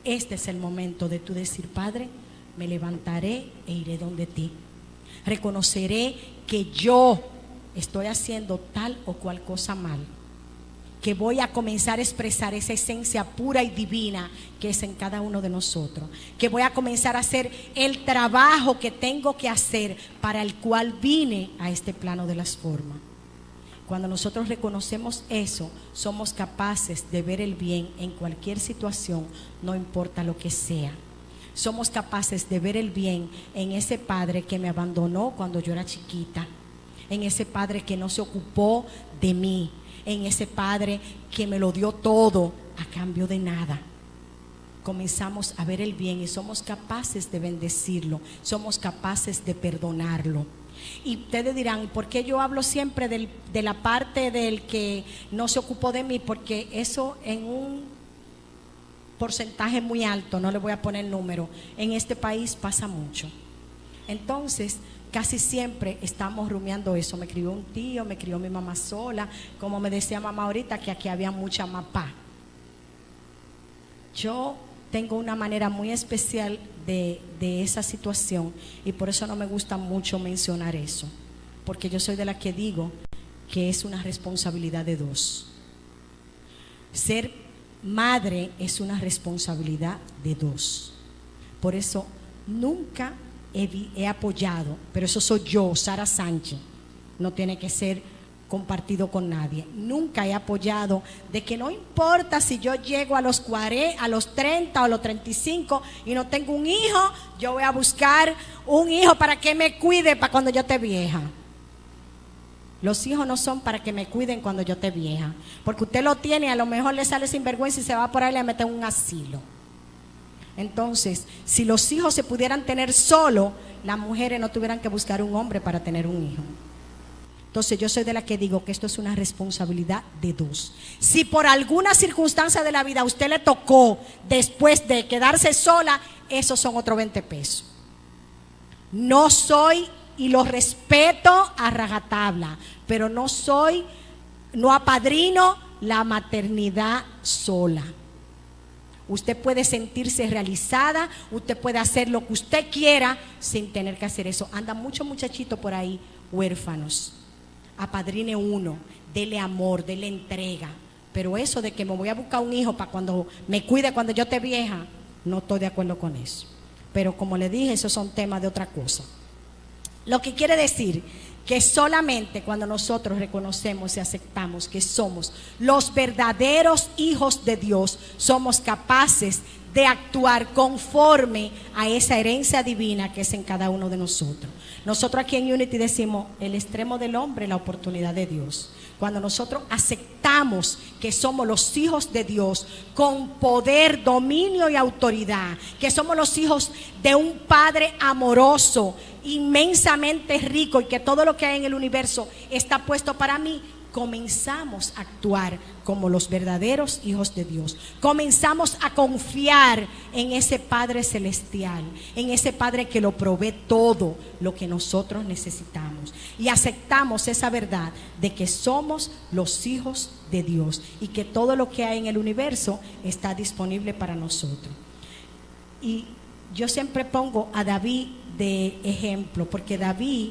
este es el momento de tú decir, Padre, me levantaré e iré donde ti. Reconoceré que yo estoy haciendo tal o cual cosa mal, que voy a comenzar a expresar esa esencia pura y divina que es en cada uno de nosotros, que voy a comenzar a hacer el trabajo que tengo que hacer para el cual vine a este plano de las formas. Cuando nosotros reconocemos eso, somos capaces de ver el bien en cualquier situación, no importa lo que sea. Somos capaces de ver el bien en ese padre que me abandonó cuando yo era chiquita, en ese padre que no se ocupó de mí, en ese padre que me lo dio todo a cambio de nada. Comenzamos a ver el bien y somos capaces de bendecirlo, somos capaces de perdonarlo. Y ustedes dirán, ¿por qué yo hablo siempre de la parte del que no se ocupó de mí? Porque eso en un porcentaje muy alto, no le voy a poner número, en este país pasa mucho. Entonces, casi siempre estamos rumiando eso. Me crió un tío, me crió mi mamá sola, como me decía mamá ahorita, que aquí había mucha mapá. Yo tengo una manera muy especial de esa situación y por eso no me gusta mucho mencionar eso, porque yo soy de la que digo que es una responsabilidad de dos. Ser madre es una responsabilidad de dos. Por eso nunca he apoyado, pero eso soy yo, Sara Sánchez, no tiene que ser compartido con nadie. Nunca he apoyado de que no importa si yo llego a los 40, a los 30 o a los 35 y no tengo un hijo, yo voy a buscar un hijo para que me cuide para cuando yo esté vieja. Los hijos no son para que me cuiden cuando yo esté vieja, porque usted lo tiene, a lo mejor le sale sinvergüenza y se va por ahí y le mete en un asilo. Entonces, si los hijos se pudieran tener solo, las mujeres no tuvieran que buscar un hombre para tener un hijo. Entonces yo soy de la que digo que esto es una responsabilidad de dos. Si por alguna circunstancia de la vida a usted le tocó después de quedarse sola, esos son otros 20 pesos. No soy, y lo respeto a rajatabla, pero no apadrino la maternidad sola. Usted puede sentirse realizada, usted puede hacer lo que usted quiera sin tener que hacer eso. Anda muchos muchachitos por ahí huérfanos. Apadrine uno, dele amor, dele entrega. Pero eso de que me voy a buscar un hijo para cuando me cuide cuando yo esté vieja, no estoy de acuerdo con eso. Pero como le dije, esos son temas de otra cosa. Lo que quiere decir que solamente cuando nosotros reconocemos y aceptamos que somos los verdaderos hijos de Dios, somos capaces de actuar conforme a esa herencia divina que es en cada uno de nosotros. Nosotros aquí en Unity decimos, el extremo del hombre, la oportunidad de Dios. Cuando nosotros aceptamos que somos los hijos de Dios con poder, dominio y autoridad, que somos los hijos de un Padre amoroso, inmensamente rico, y que todo lo que hay en el universo está puesto para mí, comenzamos a actuar como los verdaderos hijos de Dios. Comenzamos a confiar en ese Padre celestial, en ese Padre que lo provee todo lo que nosotros necesitamos, y aceptamos esa verdad de que somos los hijos de Dios y que todo lo que hay en el universo está disponible para nosotros. Y yo siempre pongo a David de ejemplo, porque David,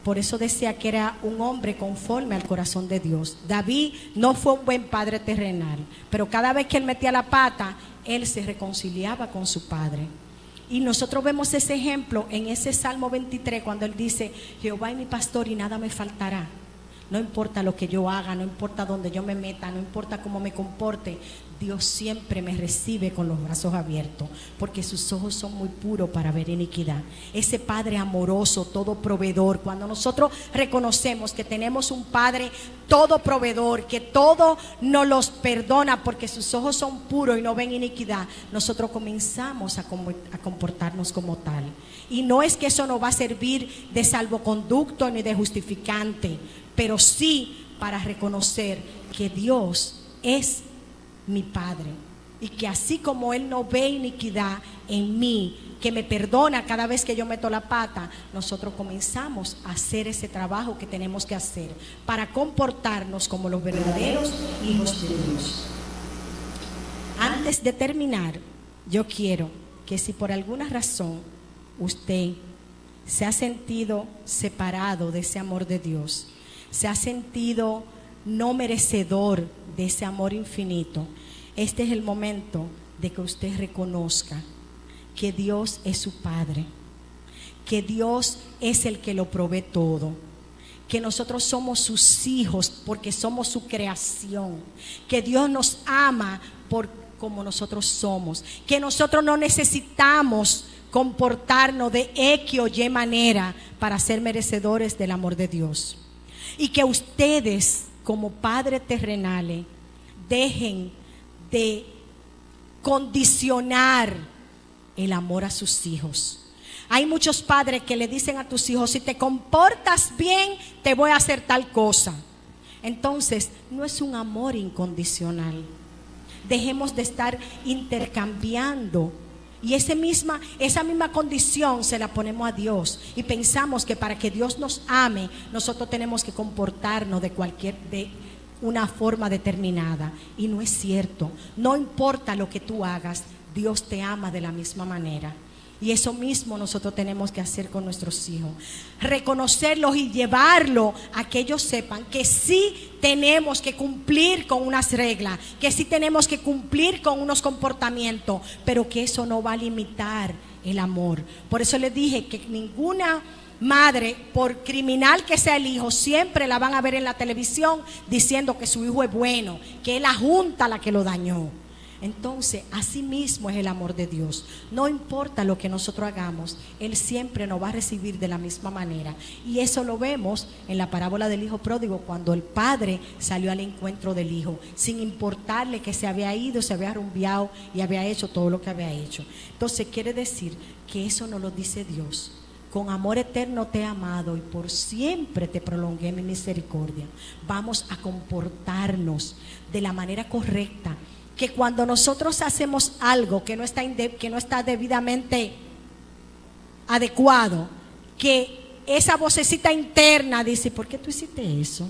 por eso decía que era un hombre conforme al corazón de Dios. David no fue un buen padre terrenal, pero cada vez que él metía la pata, él se reconciliaba con su padre. Y nosotros vemos ese ejemplo en ese Salmo 23, cuando él dice, Jehová es mi pastor y nada me faltará. no importa lo que yo haga, no importa dónde yo me meta, no importa cómo me comporte, Dios siempre me recibe con los brazos abiertos, porque sus ojos son muy puros para ver iniquidad. Ese Padre amoroso, todo proveedor, cuando nosotros reconocemos que tenemos un Padre todo proveedor, que todo nos los perdona porque sus ojos son puros y no ven iniquidad, nosotros comenzamos a comportarnos como tal. Y no es que eso nos va a servir de salvoconducto ni de justificante, pero sí para reconocer que Dios es mi Padre, y que así como Él no ve iniquidad en mí, que me perdona cada vez que yo meto la pata, nosotros comenzamos a hacer ese trabajo que tenemos que hacer para comportarnos como los verdaderos hijos de Dios. Antes de terminar, yo quiero que si por alguna razón usted se ha sentido separado de ese amor de Dios, se ha sentido no merecedor de ese amor infinito, este es el momento de que usted reconozca que Dios es su Padre, que Dios es el que lo provee todo, que nosotros somos sus hijos porque somos su creación, que Dios nos ama por como nosotros somos, que nosotros no necesitamos comportarnos de X o Y manera para ser merecedores del amor de Dios, y que ustedes como padres terrenales dejen de condicionar el amor a sus hijos. Hay muchos padres que le dicen a tus hijos: si te comportas bien, te voy a hacer tal cosa. Entonces, no es un amor incondicional. Dejemos de estar intercambiando. Y esa misma condición se la ponemos a Dios, y pensamos que para que Dios nos ame, nosotros tenemos que comportarnos de una forma determinada. Y no es cierto. No importa lo que tú hagas, Dios te ama de la misma manera. Y eso mismo nosotros tenemos que hacer con nuestros hijos, reconocerlos y llevarlos a que ellos sepan que sí tenemos que cumplir con unas reglas, que sí tenemos que cumplir con unos comportamientos, pero que eso no va a limitar el amor. Por eso les dije que ninguna madre, por criminal que sea el hijo, siempre la van a ver en la televisión diciendo que su hijo es bueno, que es la junta la que lo dañó. Entonces, así mismo es el amor de Dios. No importa lo que nosotros hagamos, Él siempre nos va a recibir de la misma manera. Y eso lo vemos en la parábola del hijo pródigo, cuando el padre salió al encuentro del hijo, sin importarle que se había ido, se había rumbeado y había hecho todo lo que había hecho. Entonces, quiere decir que eso nos lo dice Dios: con amor eterno te he amado y por siempre te prolongué mi misericordia. Vamos a comportarnos de la manera correcta. Que cuando nosotros hacemos algo que no está debidamente adecuado, que esa vocecita interna dice: ¿por qué tú hiciste eso?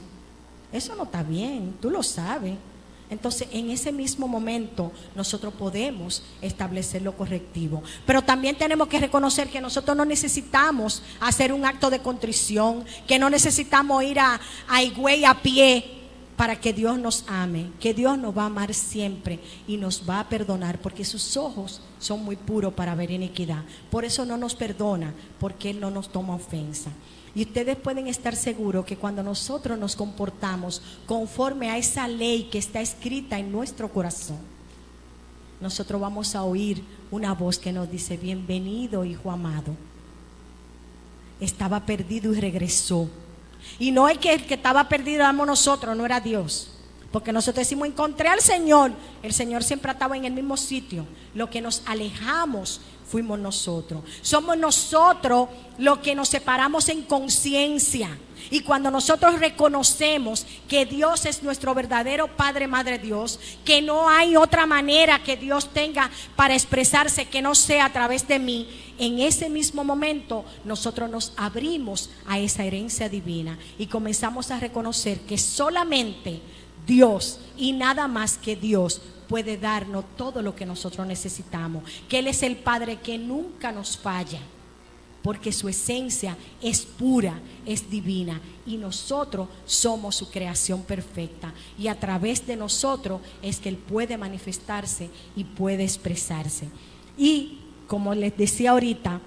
Eso no está bien, tú lo sabes. Entonces, en ese mismo momento nosotros podemos establecer lo correctivo. Pero también tenemos que reconocer que nosotros no necesitamos hacer un acto de contrición, que no necesitamos ir a Higüey a pie para que Dios nos ame, que Dios nos va a amar siempre y nos va a perdonar, porque sus ojos son muy puros para ver iniquidad. Por eso no nos perdona, porque Él no nos toma ofensa. Y ustedes pueden estar seguros que cuando nosotros nos comportamos conforme a esa ley que está escrita en nuestro corazón, nosotros vamos a oír una voz que nos dice: bienvenido, hijo amado. Estaba perdido y regresó. Y no es que el que estaba perdido éramos nosotros, no era Dios. Porque nosotros decimos: encontré al Señor. El Señor siempre estaba en el mismo sitio. Lo que nos alejamos fuimos nosotros. Somos nosotros los que nos separamos en conciencia. Y cuando nosotros reconocemos que Dios es nuestro verdadero Padre, Madre Dios, que no hay otra manera que Dios tenga para expresarse que no sea a través de mí, en ese mismo momento nosotros nos abrimos a esa herencia divina y comenzamos a reconocer que solamente Dios y nada más que Dios puede darnos todo lo que nosotros necesitamos, que Él es el Padre que nunca nos falla, porque su esencia es pura, es divina, y nosotros somos su creación perfecta, y a través de nosotros es que Él puede manifestarse y puede expresarse. Y como les decía ahorita,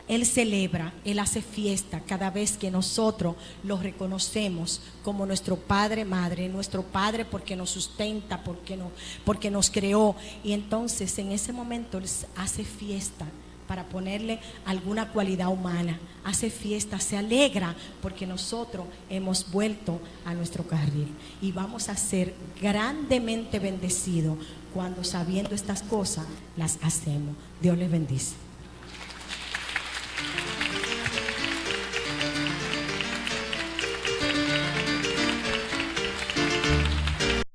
Él celebra, Él hace fiesta cada vez que nosotros lo reconocemos como nuestro Padre, Madre, nuestro Padre porque nos sustenta, porque nos creó. Y entonces en ese momento Él hace fiesta para ponerle alguna cualidad humana, hace fiesta, se alegra porque nosotros hemos vuelto a nuestro carril. Y vamos a ser grandemente bendecidos cuando, sabiendo estas cosas, las hacemos. Dios les bendice.